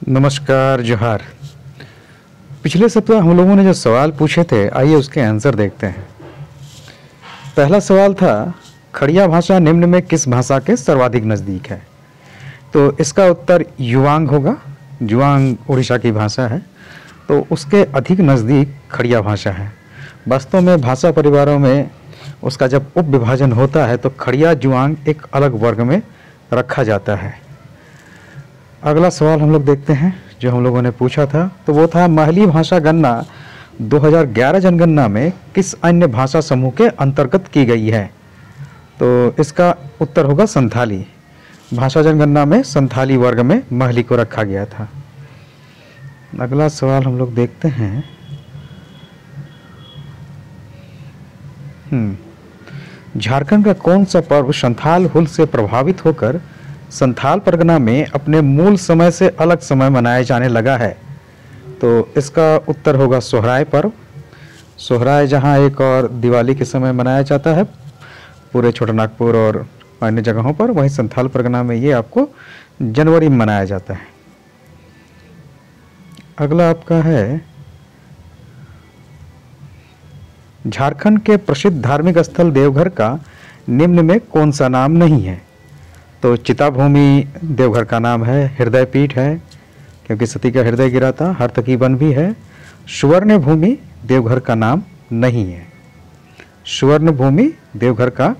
नमस्कार, जोहार। पिछले सप्ताह हम लोगों ने जो सवाल पूछे थे, आइए उसके आंसर देखते हैं। पहला सवाल था, खड़िया भाषा निम्न में किस भाषा के सर्वाधिक नज़दीक है? तो इसका उत्तर युवांग होगा। जुआंग उड़ीसा की भाषा है, तो उसके अधिक नज़दीक खड़िया भाषा है। वास्तव में भाषा परिवारों में उसका जब उप विभाजन होता है तो खड़िया जुआंग एक अलग वर्ग में रखा जाता है। अगला सवाल हम लोग देखते हैं जो हम लोगों ने पूछा था, तो वो था, महली भाषा गणना 2011 जनगणना में किस अन्य भाषा समूह के अंतर्गत की गई है? तो इसका उत्तर होगा संथाली। भाषा जनगणना में संथाली वर्ग में महली को रखा गया था। अगला सवाल हम लोग देखते हैं। झारखंड का कौन सा पर्व संथाल हुल से प्रभावित होकर संथाल परगना में अपने मूल समय से अलग समय मनाया जाने लगा है? तो इसका उत्तर होगा सोहराय पर्व। सोहराय जहां एक और दिवाली के समय मनाया जाता है पूरे छोटानागपुर और अन्य जगहों पर, वहीं संथाल परगना में ये आपको जनवरी में मनाया जाता है। अगला आपका है, झारखंड के प्रसिद्ध धार्मिक स्थल देवघर का निम्न में कौन सा नाम नहीं है? तो चिताभूमि देवघर का नाम है, हृदय पीठ है क्योंकि सती का हृदय गिरा था, हरतकी वन भी है। सुवर्ण भूमि देवघर का नाम नहीं है। सुवर्ण भूमि देवघर का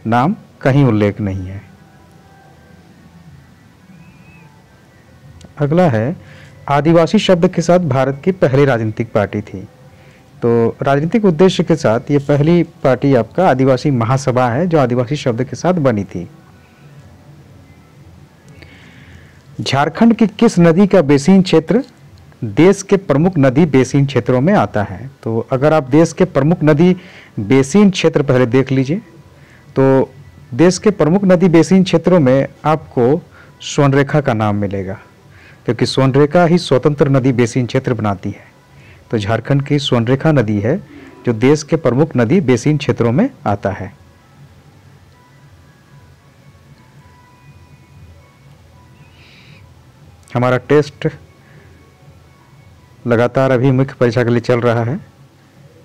नाम कहीं उल्लेख नहीं है। अगला है, आदिवासी शब्द के साथ भारत की पहली राजनीतिक पार्टी थी। तो राजनीतिक उद्देश्य के साथ ये पहली पार्टी आपका आदिवासी महासभा है जो आदिवासी शब्द के साथ बनी थी। झारखंड की किस नदी का बेसिन क्षेत्र देश के प्रमुख नदी बेसिन क्षेत्रों में आता है? तो अगर आप देश के प्रमुख नदी बेसिन क्षेत्र पहले देख लीजिए, तो देश के प्रमुख नदी बेसिन क्षेत्रों में आपको स्वर्णरेखा का नाम मिलेगा क्योंकि स्वर्णरेखा ही स्वतंत्र नदी बेसिन क्षेत्र बनाती है। तो झारखंड की स्वर्णरेखा नदी है जो देश के प्रमुख नदी बेसिन क्षेत्रों में आता है। हमारा टेस्ट लगातार अभी मुख्य परीक्षा के लिए चल रहा है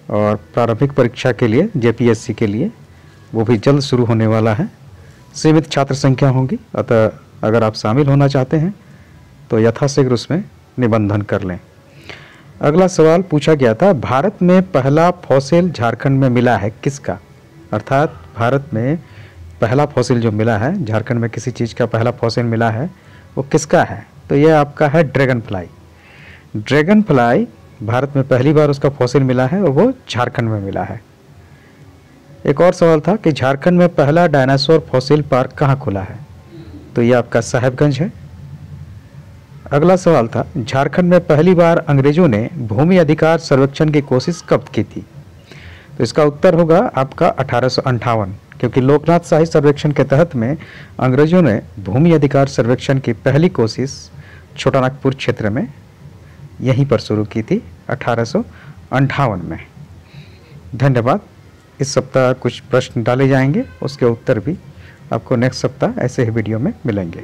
और प्रारंभिक परीक्षा के लिए जेपीएससी के लिए वो भी जल्द शुरू होने वाला है। सीमित छात्र संख्या होंगी, अतः अगर आप शामिल होना चाहते हैं तो यथाशीघ्र उसमें निबंधन कर लें। अगला सवाल पूछा गया था, भारत में पहला फॉसिल झारखंड में मिला है किसका? अर्थात भारत में पहला फॉसिल जो मिला है, झारखंड में किसी चीज़ का पहला फॉसिल मिला है, वो किसका है? तो यह आपका है dragon fly. Dragon fly Bharat में पहली बार उसका फॉसिल मिला है और वो झारखंड में मिला है। एक और सवाल था कि झारखंड में पहला डायनासोर फॉसिल पार्क कहाँ खुला है? तो ये आपका साहेबगंज है। अगला सवाल था, झारखंड में पहली बार अंग्रेजों ने भूमि अधिकार सर्वेक्षण की कोशिश कब की थी? तो इसका उत्तर होगा आपका 1858, क्योंकि लोकनाथ शाही सर्वेक्षण के तहत में अंग्रेजों ने भूमि अधिकार सर्वेक्षण की पहली कोशिश छोटानागपुर क्षेत्र में यहीं पर शुरू की थी 1858 में। धन्यवाद। इस सप्ताह कुछ प्रश्न डाले जाएंगे, उसके उत्तर भी आपको नेक्स्ट सप्ताह ऐसे ही वीडियो में मिलेंगे।